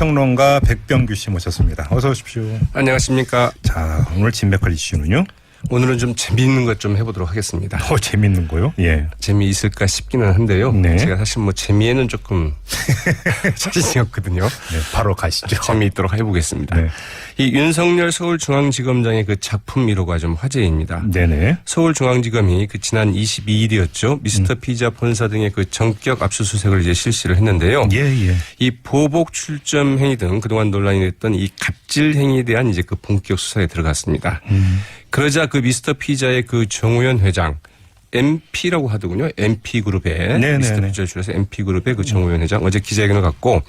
시사평론가 백병규 씨 모셨습니다. 어서 오십시오. 안녕하십니까. 자, 오늘 진맥할 이슈는요? 오늘은 좀 재미있는 것 좀 해보도록 하겠습니다. 재미있는 거요? 예. 재미있을까 싶기는 한데요. 네. 제가 사실 뭐 재미에는 조금 자신이 없거든요. 네, 바로 가시죠. 재미있도록 해보겠습니다. 네. 이 윤석열 서울중앙지검장의 그 작품 1호가 좀 화제입니다. 네네. 서울중앙지검이 그 지난 22일이었죠. 미스터 피자 본사 등의 그 전격 압수수색을 이제 실시를 했는데요. 예. 이 보복 출점 행위 등 그동안 논란이 됐던 이 갑질 행위에 대한 이제 그 본격 수사에 들어갔습니다. 그러자 그 미스터 피자의 그 정우현 회장, MP라고 하더군요. MP그룹의 미스터 피자를 줄여서 MP그룹의 그 정우현 회장 어제 기자회견을 갖고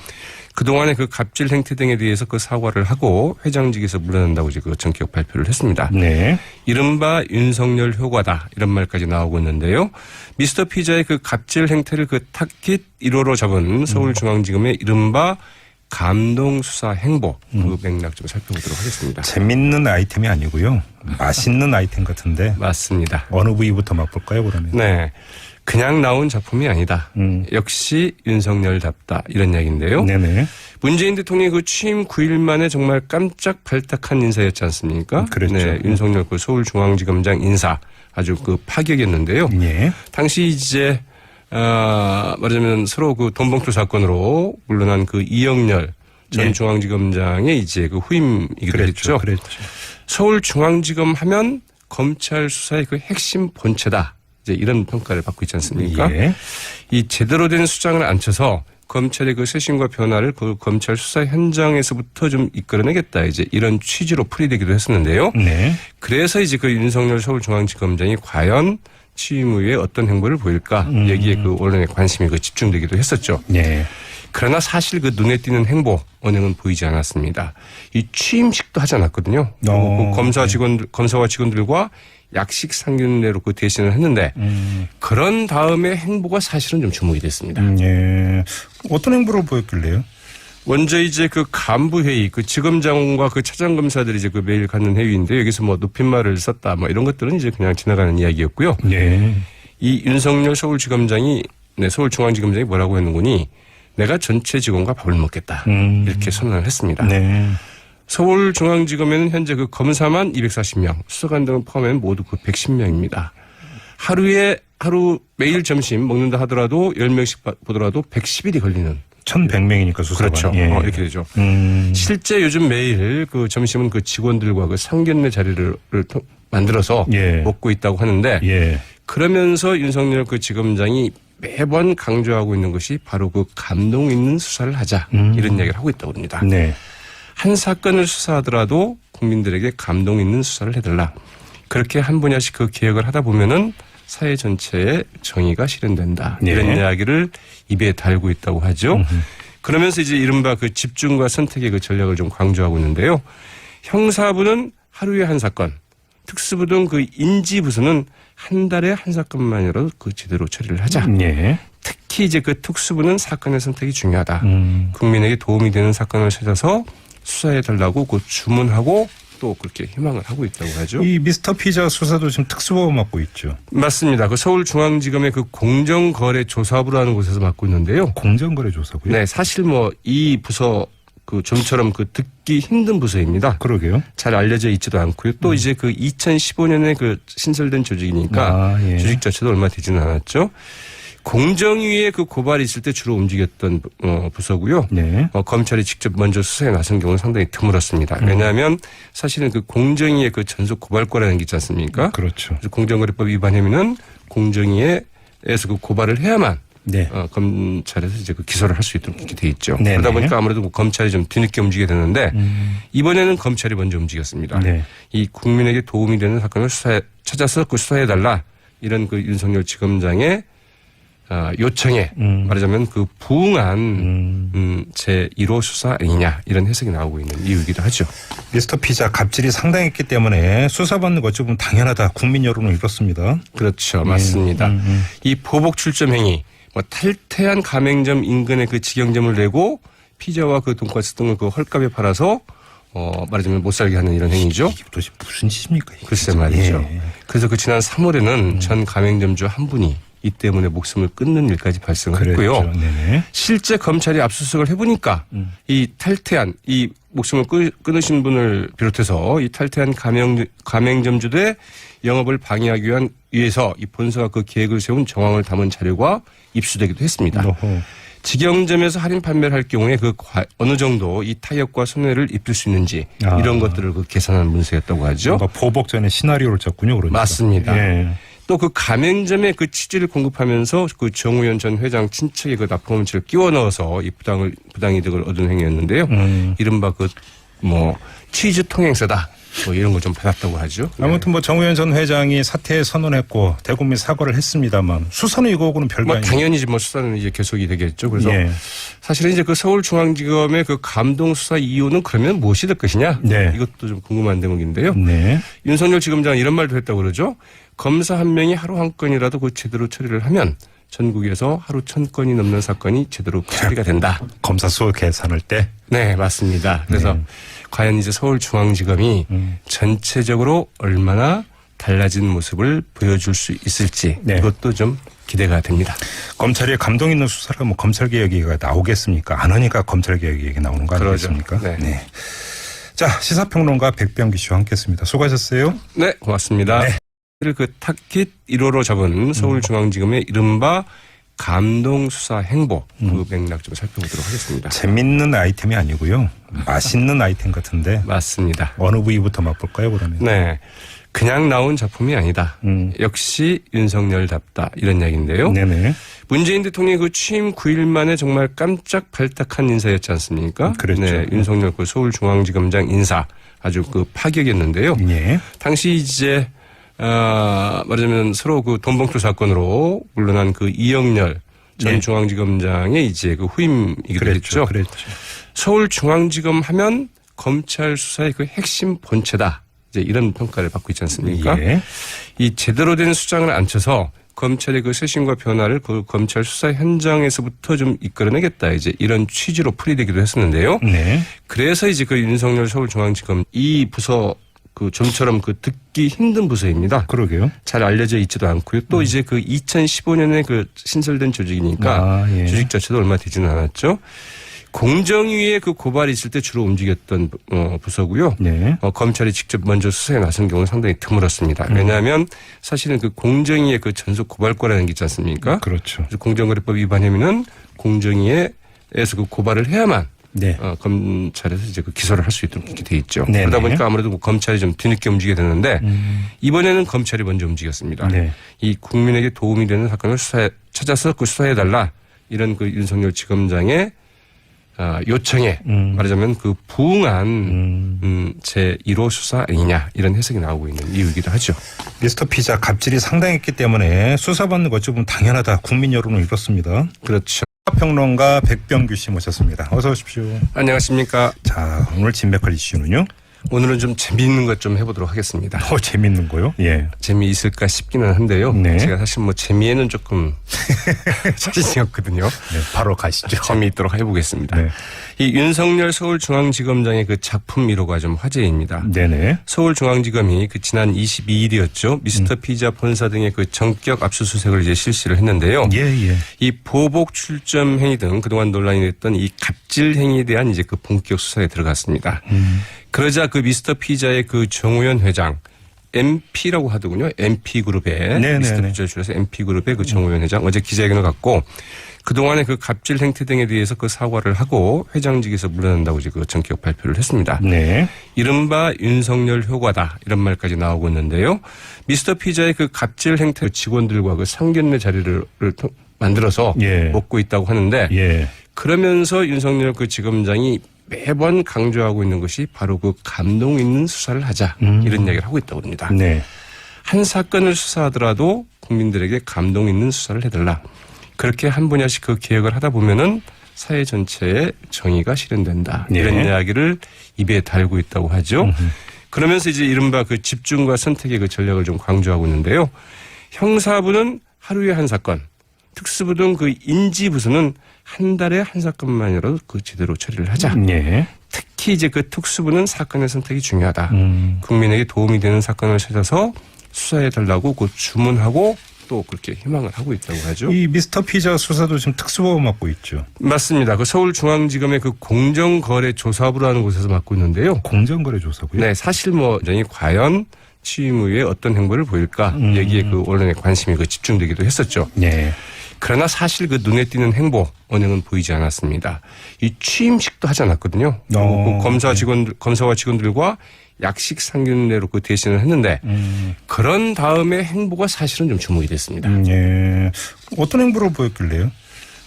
그동안의 그 갑질 행태 등에 대해서 그 사과를 하고 회장직에서 물러난다고 이제 그 전격 발표를 했습니다. 네. 이른바 윤석열 효과다 이런 말까지 나오고 있는데요. 미스터 피자의 그 갑질 행태를 그 타깃 1호로 잡은 서울중앙지검의 이른바 감동 수사 행보 그 맥락 좀 살펴보도록 하겠습니다. 재밌는 아이템이 아니고요. 맛있는 아이템 같은데. 맞습니다. 어느 부위부터 맛볼까요, 그러면? 네. 그냥 나온 작품이 아니다. 역시 윤석열답다 이런 이야기인데요. 네네. 문재인 대통령이 그 취임 9일 만에 정말 깜짝 발탁한 인사였지 않습니까? 그렇죠. 네, 윤석열 그 서울중앙지검장 인사 아주 그 파격이었는데요. 예. 당시 이제 말하자면 서로 그 돈봉투 사건으로 물러난 그 이영렬 전 네. 중앙지검장의 이제 그 후임이기도 했죠. 그랬죠. 서울중앙지검 하면 검찰 수사의 그 핵심 본체다. 이제 이런 평가를 받고 있지 않습니까? 예. 이 제대로 된 수장을 앉혀서 검찰의 그 쇄신과 변화를 그 검찰 수사 현장에서부터 좀 이끌어내겠다. 이제 이런 취지로 풀이되기도 했었는데요. 네. 그래서 이제 그 윤석열 서울중앙지검장이 과연 취임 후에 어떤 행보를 보일까 여기에 그 언론의 관심이 그 집중되기도 했었죠. 네. 그러나 사실 그 눈에 띄는 행보 언행은 보이지 않았습니다. 이 취임식도 하지 않았거든요. 그 검사와 직원들과 약식 상견례로 그 대신을 했는데 그런 다음에 행보가 사실은 좀 주목이 됐습니다. 예. 어떤 행보를 보였길래요? 먼저 이제 그 간부회의, 그 지검장과 그 차장검사들이 이제 그 매일 갖는 회의인데 여기서 뭐 높임말을 썼다 뭐 이런 것들은 이제 그냥 지나가는 이야기였고요. 네. 이 윤석열 서울중앙지검장이 뭐라고 했는거니 내가 전체 직원과 밥을 먹겠다. 이렇게 선언을 했습니다. 네. 서울중앙지검에는 현재 그 검사만 240명, 수사관 등을 포함하면 모두 그 110명입니다. 하루 매일 점심 먹는다 하더라도 10명씩 보더라도 110일이 걸리는. 1,100명이니까 수사관. 그렇죠. 예. 이렇게 되죠. 실제 요즘 매일 그 점심은 그 직원들과 그 상견례 자리를 만들어서 예. 먹고 있다고 하는데 예. 그러면서 윤석열 그 지검장이 매번 강조하고 있는 것이 바로 그 감동 있는 수사를 하자 이런 이야기를 하고 있다고 합니다. 네. 한 사건을 수사하더라도 국민들에게 감동 있는 수사를 해달라. 그렇게 한 분야씩 그 개혁을 하다 보면은 사회 전체에 정의가 실현된다. 네. 이런 이야기를 입에 달고 있다고 하죠. 그러면서 이제 이른바 그 집중과 선택의 그 전략을 좀 강조하고 있는데요. 형사부는 하루에 한 사건, 특수부 등 그 인지부서는 한 달에 한 사건만이라도 그 제대로 처리를 하자. 예. 특히 이제 그 특수부는 사건의 선택이 중요하다. 국민에게 도움이 되는 사건을 찾아서 수사해달라고 그 주문하고 또 그렇게 희망을 하고 있다고 하죠. 이 미스터 피자 수사도 지금 특수부가 맡고 있죠. 맞습니다. 그 서울중앙지검의 그 공정거래조사부라는 곳에서 맡고 있는데요. 공정거래조사고요. 네, 사실 뭐 이 부서 그 좀처럼 그 듣기 힘든 부서입니다. 그러게요. 잘 알려져 있지도 않고요. 또 이제 그 2015년에 그 신설된 조직이니까 예. 조직 자체도 얼마 되지는 않았죠. 공정위에 그 고발이 있을 때 주로 움직였던 부서고요. 네. 검찰이 직접 먼저 수사에 나선 경우는 상당히 드물었습니다. 왜냐하면 사실은 그 공정위의 그 전속 고발권이라는 게 있지 않습니까? 그렇죠. 그래서 공정거래법 위반 혐의는 공정위에서 그 고발을 해야만 네. 검찰에서 이제 그 기소를 할 수 있도록 이렇게 돼 있죠. 네네. 그러다 보니까 아무래도 뭐 검찰이 좀 뒤늦게 움직이게 되는데 이번에는 검찰이 먼저 움직였습니다. 네. 이 국민에게 도움이 되는 사건을 찾아서 그 수사해달라 이런 그 윤석열 지검장의 요청에 말하자면 그 부응한 제1호 수사 아니냐 이런 해석이 나오고 있는 이유이기도 하죠. 미스터 피자 갑질이 상당했기 때문에 수사받는 것 어찌 보면 당연하다. 국민 여론은 이렇습니다. 그렇죠. 맞습니다. 이 보복 출점 행위 뭐 탈퇴한 가맹점 인근에 그 직영점을 내고 피자와 그 돈가스 등을 그 헐값에 팔아서 말하자면 못 살게 하는 이런 행위죠. 이게 도대체 무슨 짓입니까? 이게 글쎄 진짜. 말이죠. 예. 그래서 그 지난 3월에는 전 가맹점주 한 분이 이 때문에 목숨을 끊는 일까지 발생했고요. 그랬죠. 네네. 실제 검찰이 압수수색을 해보니까 이 탈퇴한 이 목숨을 끊으신 분을 비롯해서 이 탈퇴한 가맹점주들의 영업을 방해하기 위해서 이 본사가 그 계획을 세운 정황을 담은 자료가 입수되기도 했습니다. 어허. 직영점에서 할인 판매를 할 경우에 어느 정도 이 타격과 손해를 입힐 수 있는지 이런 것들을 계산한 문서였다고 하죠. 뭔가 보복 전에 시나리오를 짰군요. 그러니까. 맞습니다. 예. 또 그 가맹점에 그 취지를 공급하면서 그 정우현 전 회장 친척의 그 납품업체를 끼워 넣어서 이 부당이득을 얻은 행위였는데요. 이른바 취지 통행세다. 이런 걸 좀 받았다고 하죠. 아무튼 정우현 전 회장이 사퇴 선언했고 대국민 사과를 했습니다만 수사는 이거하고는 별거 아니에요. 당연히 수사는 이제 계속이 되겠죠. 그래서 예. 사실은 이제 그 서울중앙지검의 그 감동 수사 이유는 그러면 무엇이 될 것이냐? 네. 이것도 좀 궁금한 대목인데요. 네. 윤석열 지검장은 이런 말도 했다고 그러죠. 검사 한 명이 하루 한 건이라도 그 제대로 처리를 하면 전국에서 하루 1000건이 넘는 사건이 제대로 처리가 된다. 검사 수 계산할 때. 네, 맞습니다. 그래서 과연 이제 서울중앙지검이 전체적으로 얼마나 달라진 모습을 보여줄 수 있을지 네. 이것도 좀 기대가 됩니다. 검찰이 감동 있는 수사를 검찰개혁 얘기가 나오겠습니까? 안 하니까 검찰개혁 얘기 나오는 거 아니겠습니까? 네. 네. 자, 시사평론가 백병기 씨와 함께했습니다. 수고하셨어요. 네, 고맙습니다. 네. 그 타깃 1호로 잡은 서울중앙지검의 이른바 감동 수사 행보 그 맥락 좀 살펴보도록 하겠습니다. 재밌는 아이템이 아니고요. 맛있는 아이템 같은데 맞습니다. 어느 부위부터 맛볼까요, 그러면? 네. 그냥 나온 작품이 아니다. 역시 윤석열답다. 이런 이야기인데요. 네네. 문재인 대통령이 그 취임 9일 만에 정말 깜짝 발탁한 인사였지 않습니까? 그랬죠. 네. 윤석열 그 서울중앙지검장 인사 아주 그 파격이었는데요. 예. 당시 이제 말하자면 서로 그 돈봉투 사건으로 물러난 그 이영렬 전 네. 중앙지검장의 이제 그 후임이기도 했죠. 그랬죠. 서울중앙지검 하면 검찰 수사의 그 핵심 본체다. 이제 이런 평가를 받고 있지 않습니까? 예. 이 제대로 된 수장을 앉혀서 검찰의 그 쇄신과 변화를 그 검찰 수사 현장에서부터 좀 이끌어내겠다. 이제 이런 취지로 풀이되기도 했었는데요. 네. 그래서 이제 그 윤석열 서울중앙지검 이 부서 그 좀처럼 그 듣기 힘든 부서입니다. 그러게요. 잘 알려져 있지도 않고요. 또 이제 그 2015년에 그 신설된 조직이니까 예. 조직 자체도 얼마 되지는 않았죠. 공정위에 그 고발이 있을 때 주로 움직였던 부서고요. 네. 검찰이 직접 먼저 수사에 나선 경우는 상당히 드물었습니다. 왜냐하면 사실은 그 공정위의 그 전속 고발권이라는 게 있지 않습니까? 그렇죠. 그래서 공정거래법 위반 혐의는 공정위에서 그 고발을 해야만 네. 검찰에서 이제 그 기소를 할 수 있도록 이렇게 돼 있죠. 네네. 그러다 보니까 아무래도 뭐 검찰이 좀 뒤늦게 움직이게 되는데 이번에는 검찰이 먼저 움직였습니다. 네. 이 국민에게 도움이 되는 사건을 찾아서 그 수사해달라 이런 그 윤석열 지검장의 요청에 말하자면 그 부응한 제1호 수사 아니냐 이런 해석이 나오고 있는 이유이기도 하죠. 미스터 피자 갑질이 상당했기 때문에 수사받는 것 좀 당연하다. 국민 여론은 이렇습니다. 그렇죠. 평론가 백병규 씨 모셨습니다. 어서 오십시오. 안녕하십니까. 자, 오늘 진맥할 이슈는요? 오늘은 좀 재미있는 것 좀 해보도록 하겠습니다. 재밌는 거요? 예. 재미있을까 싶기는 한데요. 네. 제가 사실 재미에는 조금 자신이 없거든요. 네, 바로 가시죠. 재미있도록 해보겠습니다. 네. 이 윤석열 서울중앙지검장의 그 작품 1호가 좀 화제입니다. 네네. 서울중앙지검이 그 지난 22일이었죠. 미스터 피자 본사 등의 그 전격 압수수색을 이제 실시를 했는데요. 예. 이 보복 출점 행위 등 그동안 논란이 됐던 이 갑질 행위에 대한 이제 그 본격 수사에 들어갔습니다. 그러자 그 미스터 피자의 그 정우현 회장 MP라고 하더군요. MP그룹의 네네네. 미스터 피자를 줄여서 MP그룹의 그 정우현 회장 어제 기자회견을 갖고 그동안의 그 갑질 행태 등에 대해서 그 사과를 하고 회장직에서 물러난다고 이제 그 전격 발표를 했습니다. 네. 이른바 윤석열 효과다 이런 말까지 나오고 있는데요. 미스터 피자의 그 갑질 행태 직원들과 그 상견례 자리를 만들어서 예. 먹고 있다고 하는데 예. 그러면서 윤석열 그 지검장이 매번 강조하고 있는 것이 바로 그 감동 있는 수사를 하자 이런 이야기를 하고 있다고 합니다. 네. 한 사건을 수사하더라도 국민들에게 감동 있는 수사를 해달라. 그렇게 한 분야씩 그 개혁을 하다 보면은 사회 전체에 정의가 실현된다. 네. 이런 이야기를 입에 달고 있다고 하죠. 그러면서 이제 이른바 그 집중과 선택의 그 전략을 좀 강조하고 있는데요. 형사부는 하루에 한 사건, 특수부 등 그 인지부서는 한 달에 한 사건만이라도 그 제대로 처리를 하자. 예. 특히 이제 그 특수부는 사건의 선택이 중요하다. 국민에게 도움이 되는 사건을 찾아서 수사해달라고 그 주문하고 또 그렇게 희망을 하고 있다고 하죠. 이 미스터 피자 수사도 지금 특수보호 맡고 있죠. 맞습니다. 그 서울중앙지검의 그 공정거래조사부라는 곳에서 맡고 있는데요. 공정거래조사고요. 네, 사실 뭐 원장이 과연 취임 후에 어떤 행보를 보일까 여기에 그 언론의 관심이 그 집중되기도 했었죠. 네. 그러나 사실 그 눈에 띄는 행보 언행은 보이지 않았습니다. 이 취임식도 하지 않았거든요. 그 검사와 직원들과 약식 상견례로 그 대신을 했는데 그런 다음에 행보가 사실은 좀 주목이 됐습니다. 예. 어떤 행보를 보였길래요?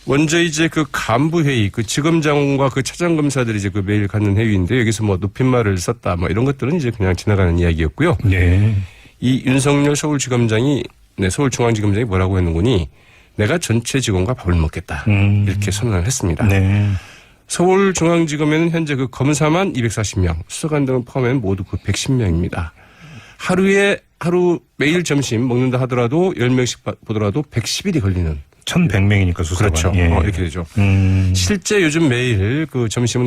먼저 이제 그 간부 회의, 그 지검장과 그 차장검사들이 이제 그 매일 갖는 회의인데 여기서 뭐 높임말을 썼다 뭐 이런 것들은 이제 그냥 지나가는 이야기였고요. 네. 이 윤석열 서울중앙지검장이 뭐라고 했는거니 내가 전체 직원과 밥을 먹겠다 이렇게 선언을 했습니다. 네. 서울중앙지검에는 현재 그 검사만 240명, 수사관 등을 포함하면 모두 그 110명입니다. 하루 매일 점심 먹는다 하더라도 10명씩 보더라도 110일이 걸리는. 1,100명이니까 수사관. 그렇죠. 예. 이렇게 되죠. 실제 요즘 매일 그 점심은